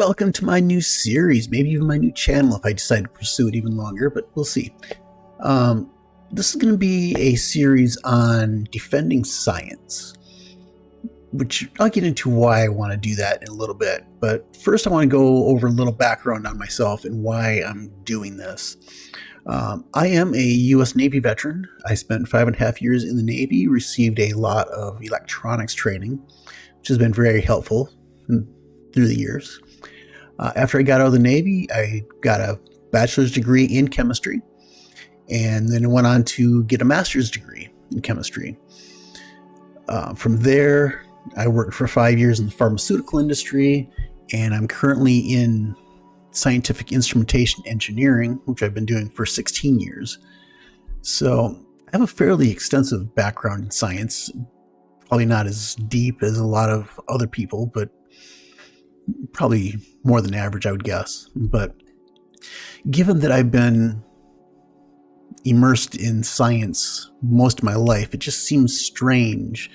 welcome to my new series, maybe even my new channel if I decide to pursue it even longer, but we'll see. This is going to be a series on defending science, which I'll get into why I want to do that in a little bit. But first, I want to go over a little background on myself and why I'm doing this. I am a U.S. Navy veteran. I spent 5.5 years in the Navy, received a lot of electronics training, which has been very helpful through the years. After I got out of the Navy, I got a bachelor's degree in chemistry, and then I went on to get a master's degree in chemistry. From there, I worked for 5 years in the pharmaceutical industry, and I'm currently in scientific instrumentation engineering, which I've been doing for 16 years. So I have a fairly extensive background in science, probably not as deep as a lot of other people, but probably more than average, I would guess. But given that I've been immersed in science most of my life, it just seems strange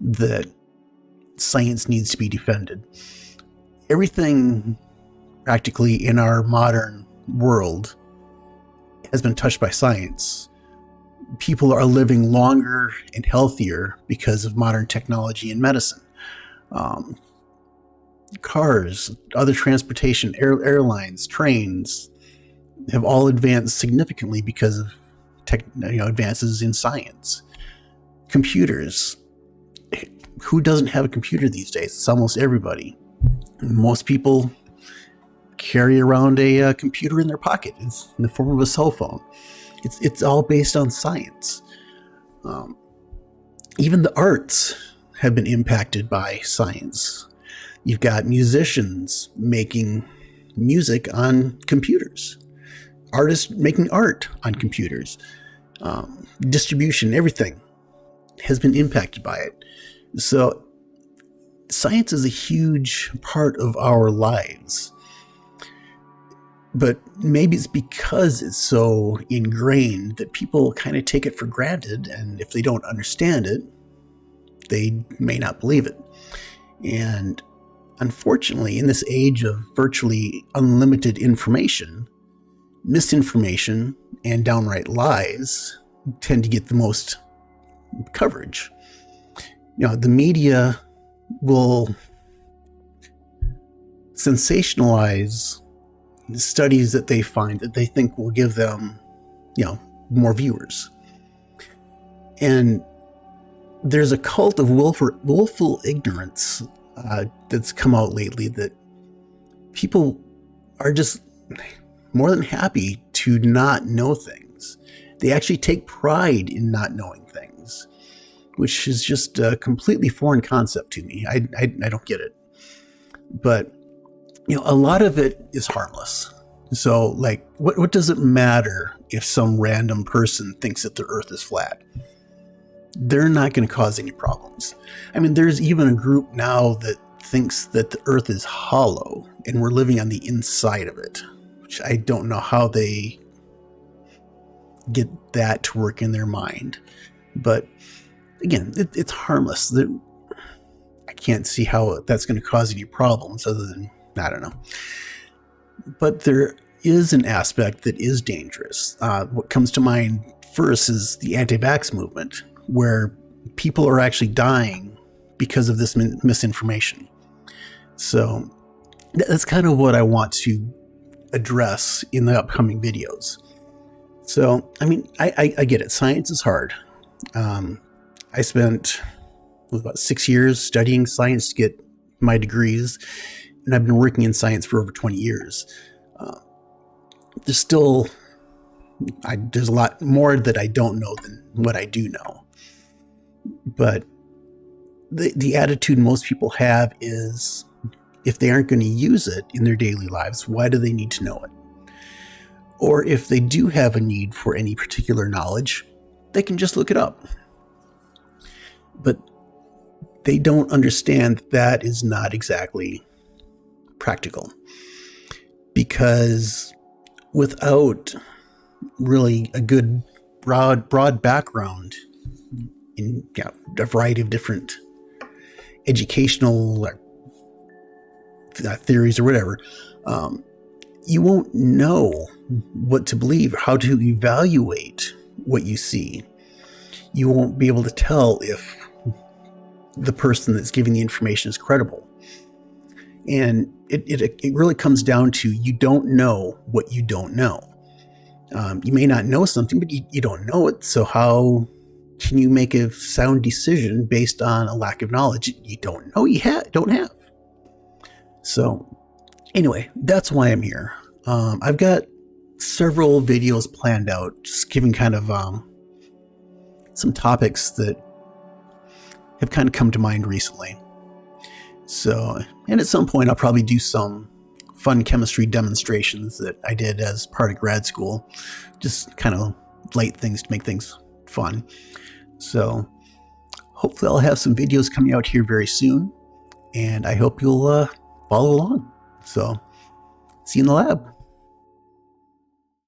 that science needs to be defended. Everything practically in our modern world has been touched by science. People are living longer and healthier because of modern technology and medicine. Cars, other transportation, airlines, trains have all advanced significantly because of advances in science. Computers. Who doesn't have a computer these days? It's almost everybody. Most people carry around a computer in their pocket. It's in the form of a cell phone. It's all based on science. Even the arts have been impacted by science. You've got musicians making music on computers, artists making art on computers. Distribution, everything has been impacted by it. So science is a huge part of our lives. But maybe it's because it's so ingrained that people kind of take it for granted, and if they don't understand it, they may not believe it. And unfortunately, in this age of virtually unlimited information, misinformation and downright lies tend to get the most coverage. The media will sensationalize studies that they find that they think will give them, more viewers. And there's a cult of willful ignorance that's come out lately, that people are just more than happy to not know things. They actually take pride in not knowing things, which is just a completely foreign concept to me. I don't get it. But a lot of it is harmless. So, what does it matter if some random person thinks that the Earth is flat? They're not going to cause any problems. I mean, there's even a group now that thinks that the Earth is hollow and we're living on the inside of it, which I don't know how they get that to work in their mind. But again, it's harmless. I can't see how that's going to cause any problems other than, I don't know. But there is an aspect that is dangerous. What comes to mind first is the anti-vax movement, where people are actually dying because of this misinformation. So that's kind of what I want to address in the upcoming videos. So, I mean, I get it. Science is hard. I spent about 6 years studying science to get my degrees, and I've been working in science for over 20 years. There's a lot more that I don't know than what I do know. But the attitude most people have is, if they aren't going to use it in their daily lives, why do they need to know it? Or if they do have a need for any particular knowledge, they can just look it up. But they don't understand that is not exactly practical, because without really a good broad background in a variety of different educational theories or whatever, you won't know what to believe, how to evaluate what you see. You won't be able to tell if the person that's giving the information is credible. And it really comes down to, you don't know what you don't know. You may not know something, but you don't know it. So how can you make a sound decision based on a lack of knowledge you don't know don't have? So anyway, that's why I'm here. I've got several videos planned out, just giving kind of some topics that have kind of come to mind recently. So, and at some point I'll probably do some fun chemistry demonstrations that I did as part of grad school, just kind of light things to make things fun. So hopefully I'll have some videos coming out here very soon, and I hope you'll follow along. So see you in the lab.